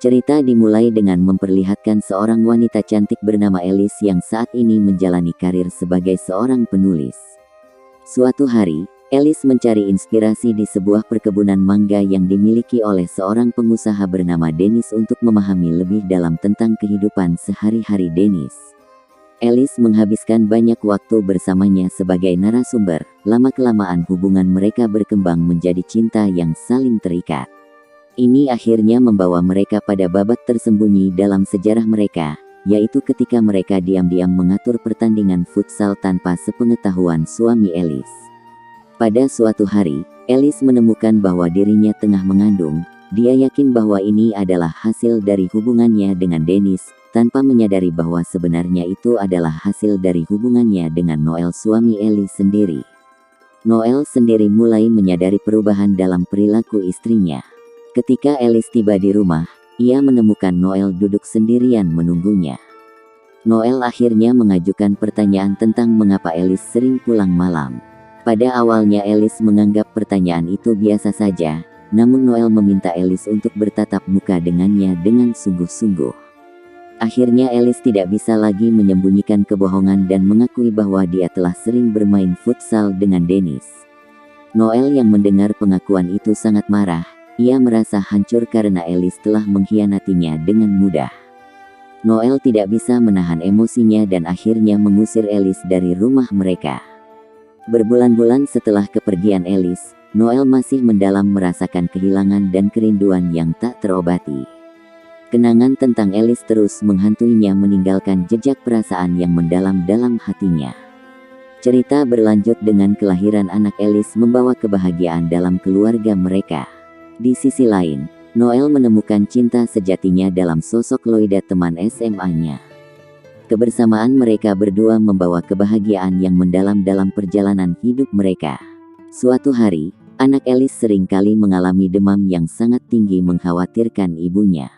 Cerita dimulai dengan memperlihatkan seorang wanita cantik bernama Alice yang saat ini menjalani karir sebagai seorang penulis. Suatu hari, Alice mencari inspirasi di sebuah perkebunan mangga yang dimiliki oleh seorang pengusaha bernama Dennis untuk memahami lebih dalam tentang kehidupan sehari-hari Dennis. Alice menghabiskan banyak waktu bersamanya sebagai narasumber. Lama-kelamaan hubungan mereka berkembang menjadi cinta yang saling terikat. Ini akhirnya membawa mereka pada babak tersembunyi dalam sejarah mereka, yaitu ketika mereka diam-diam mengatur pertandingan futsal tanpa sepengetahuan suami Alice. Pada suatu hari, Alice menemukan bahwa dirinya tengah mengandung. Dia yakin bahwa ini adalah hasil dari hubungannya dengan Dennis, tanpa menyadari bahwa sebenarnya itu adalah hasil dari hubungannya dengan Noel, suami Alice sendiri. Noel sendiri mulai menyadari perubahan dalam perilaku istrinya. Ketika Alice tiba di rumah, ia menemukan Noel duduk sendirian menunggunya. Noel akhirnya mengajukan pertanyaan tentang mengapa Alice sering pulang malam. Pada awalnya Alice menganggap pertanyaan itu biasa saja, namun Noel meminta Alice untuk bertatap muka dengannya dengan sungguh-sungguh. Akhirnya Alice tidak bisa lagi menyembunyikan kebohongan dan mengakui bahwa dia telah sering bermain futsal dengan Dennis. Noel yang mendengar pengakuan itu sangat marah. Ia merasa hancur karena Alice telah mengkhianatinya dengan mudah. Noel tidak bisa menahan emosinya dan akhirnya mengusir Alice dari rumah mereka. Berbulan-bulan setelah kepergian Alice, Noel masih mendalam merasakan kehilangan dan kerinduan yang tak terobati. Kenangan tentang Alice terus menghantuinya, meninggalkan jejak perasaan yang mendalam dalam hatinya. Cerita berlanjut dengan kelahiran anak Alice membawa kebahagiaan dalam keluarga mereka. Di sisi lain, Noel menemukan cinta sejatinya dalam sosok Loida, teman SMA-nya. Kebersamaan mereka berdua membawa kebahagiaan yang mendalam dalam perjalanan hidup mereka. Suatu hari, anak Alice sering kali mengalami demam yang sangat tinggi mengkhawatirkan ibunya.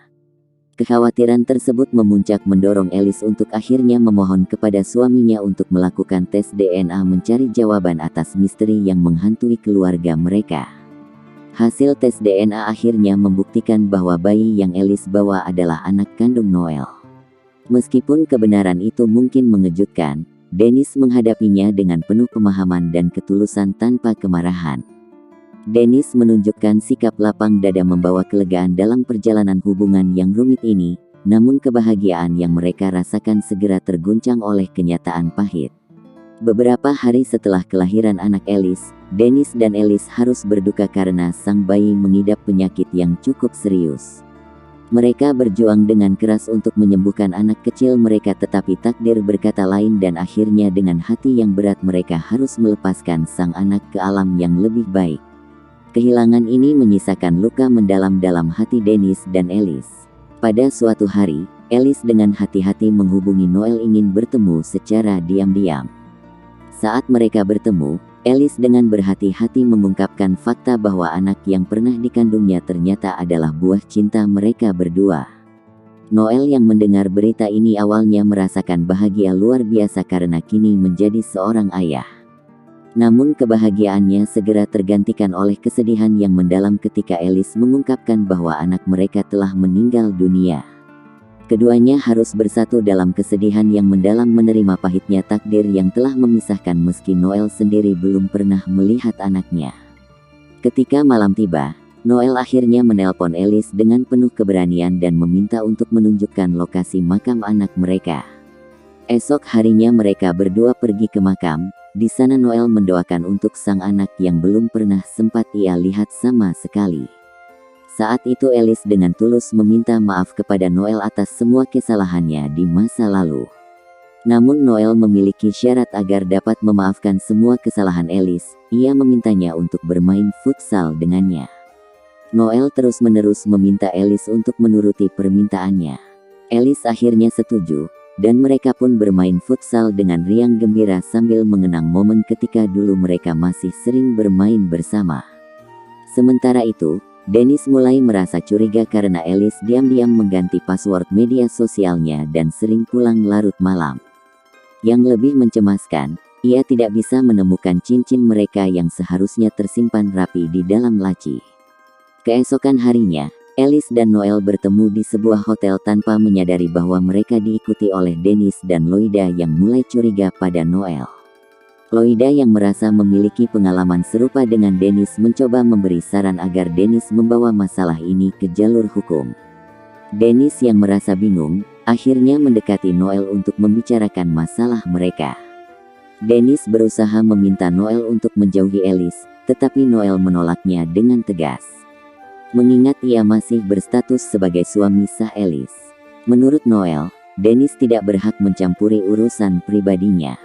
Kekhawatiran tersebut memuncak mendorong Alice untuk akhirnya memohon kepada suaminya untuk melakukan tes DNA mencari jawaban atas misteri yang menghantui keluarga mereka. Hasil tes DNA akhirnya membuktikan bahwa bayi yang Alice bawa adalah anak kandung Noel. Meskipun kebenaran itu mungkin mengejutkan, Dennis menghadapinya dengan penuh pemahaman dan ketulusan tanpa kemarahan. Dennis menunjukkan sikap lapang dada membawa kelegaan dalam perjalanan hubungan yang rumit ini, namun kebahagiaan yang mereka rasakan segera terguncang oleh kenyataan pahit. Beberapa hari setelah kelahiran anak Alice, Dennis dan Alice harus berduka karena sang bayi mengidap penyakit yang cukup serius. Mereka berjuang dengan keras untuk menyembuhkan anak kecil mereka, tetapi takdir berkata lain dan akhirnya dengan hati yang berat mereka harus melepaskan sang anak ke alam yang lebih baik. Kehilangan ini menyisakan luka mendalam dalam hati Dennis dan Alice. Pada suatu hari, Alice dengan hati-hati menghubungi Noel ingin bertemu secara diam-diam. Saat mereka bertemu, Alice dengan berhati-hati mengungkapkan fakta bahwa anak yang pernah dikandungnya ternyata adalah buah cinta mereka berdua. Noel yang mendengar berita ini awalnya merasakan bahagia luar biasa karena kini menjadi seorang ayah. Namun kebahagiaannya segera tergantikan oleh kesedihan yang mendalam ketika Alice mengungkapkan bahwa anak mereka telah meninggal dunia. Keduanya harus bersatu dalam kesedihan yang mendalam, menerima pahitnya takdir yang telah memisahkan meski Noel sendiri belum pernah melihat anaknya. Ketika malam tiba, Noel akhirnya menelpon Alice dengan penuh keberanian dan meminta untuk menunjukkan lokasi makam anak mereka. Esok harinya mereka berdua pergi ke makam. Di sana Noel mendoakan untuk sang anak yang belum pernah sempat ia lihat sama sekali. Saat itu Alice dengan tulus meminta maaf kepada Noel atas semua kesalahannya di masa lalu. Namun Noel memiliki syarat agar dapat memaafkan semua kesalahan Alice. Ia memintanya untuk bermain futsal dengannya. Noel terus-menerus meminta Alice untuk menuruti permintaannya. Alice akhirnya setuju, dan mereka pun bermain futsal dengan riang gembira sambil mengenang momen ketika dulu mereka masih sering bermain bersama. Sementara itu, Dennis mulai merasa curiga karena Alice diam-diam mengganti password media sosialnya dan sering pulang larut malam. Yang lebih mencemaskan, ia tidak bisa menemukan cincin mereka yang seharusnya tersimpan rapi di dalam laci. Keesokan harinya, Alice dan Noel bertemu di sebuah hotel tanpa menyadari bahwa mereka diikuti oleh Dennis dan Loida yang mulai curiga pada Noel. Loida yang merasa memiliki pengalaman serupa dengan Dennis mencoba memberi saran agar Dennis membawa masalah ini ke jalur hukum. Dennis yang merasa bingung, akhirnya mendekati Noel untuk membicarakan masalah mereka. Dennis berusaha meminta Noel untuk menjauhi Alice, tetapi Noel menolaknya dengan tegas. Mengingat ia masih berstatus sebagai suami sah Alice. Menurut Noel, Dennis tidak berhak mencampuri urusan pribadinya.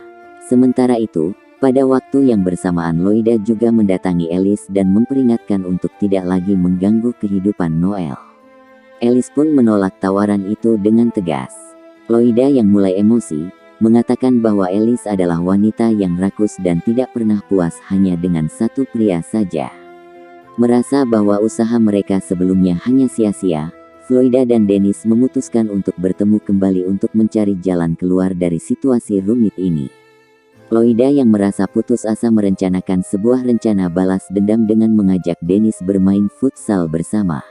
Sementara itu, pada waktu yang bersamaan Loida juga mendatangi Alice dan memperingatkan untuk tidak lagi mengganggu kehidupan Noel. Alice pun menolak tawaran itu dengan tegas. Loida yang mulai emosi, mengatakan bahwa Alice adalah wanita yang rakus dan tidak pernah puas hanya dengan satu pria saja. Merasa bahwa usaha mereka sebelumnya hanya sia-sia, Loida dan Dennis memutuskan untuk bertemu kembali untuk mencari jalan keluar dari situasi rumit ini. Loida yang merasa putus asa merencanakan sebuah rencana balas dendam dengan mengajak Dennis bermain futsal bersama.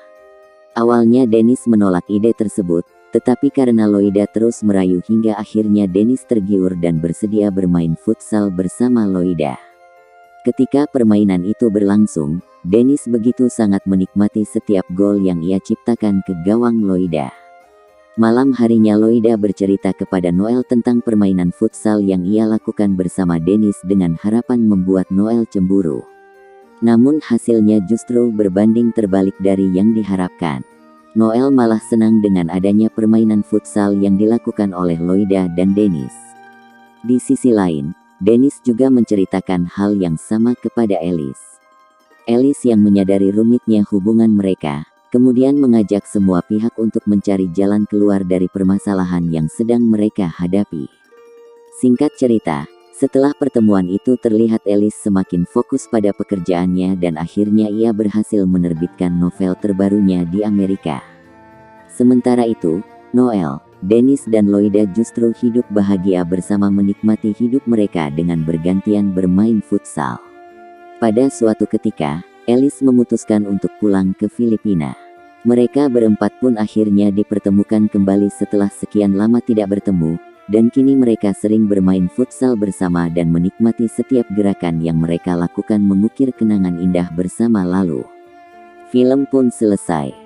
Awalnya Dennis menolak ide tersebut, tetapi karena Loida terus merayu hingga akhirnya Dennis tergiur dan bersedia bermain futsal bersama Loida. Ketika permainan itu berlangsung, Dennis begitu sangat menikmati setiap gol yang ia ciptakan ke gawang Loida. Malam harinya Loida bercerita kepada Noel tentang permainan futsal yang ia lakukan bersama Dennis dengan harapan membuat Noel cemburu. Namun hasilnya justru berbanding terbalik dari yang diharapkan. Noel malah senang dengan adanya permainan futsal yang dilakukan oleh Loida dan Dennis. Di sisi lain, Dennis juga menceritakan hal yang sama kepada Alice. Alice yang menyadari rumitnya hubungan mereka, kemudian mengajak semua pihak untuk mencari jalan keluar dari permasalahan yang sedang mereka hadapi. Singkat cerita, setelah pertemuan itu terlihat Alice semakin fokus pada pekerjaannya dan akhirnya ia berhasil menerbitkan novel terbarunya di Amerika. Sementara itu, Noel, Dennis dan Loida justru hidup bahagia bersama menikmati hidup mereka dengan bergantian bermain futsal. Pada suatu ketika, Alice memutuskan untuk pulang ke Filipina. Mereka berempat pun akhirnya dipertemukan kembali setelah sekian lama tidak bertemu, dan kini mereka sering bermain futsal bersama dan menikmati setiap gerakan yang mereka lakukan mengukir kenangan indah bersama lalu. Film pun selesai.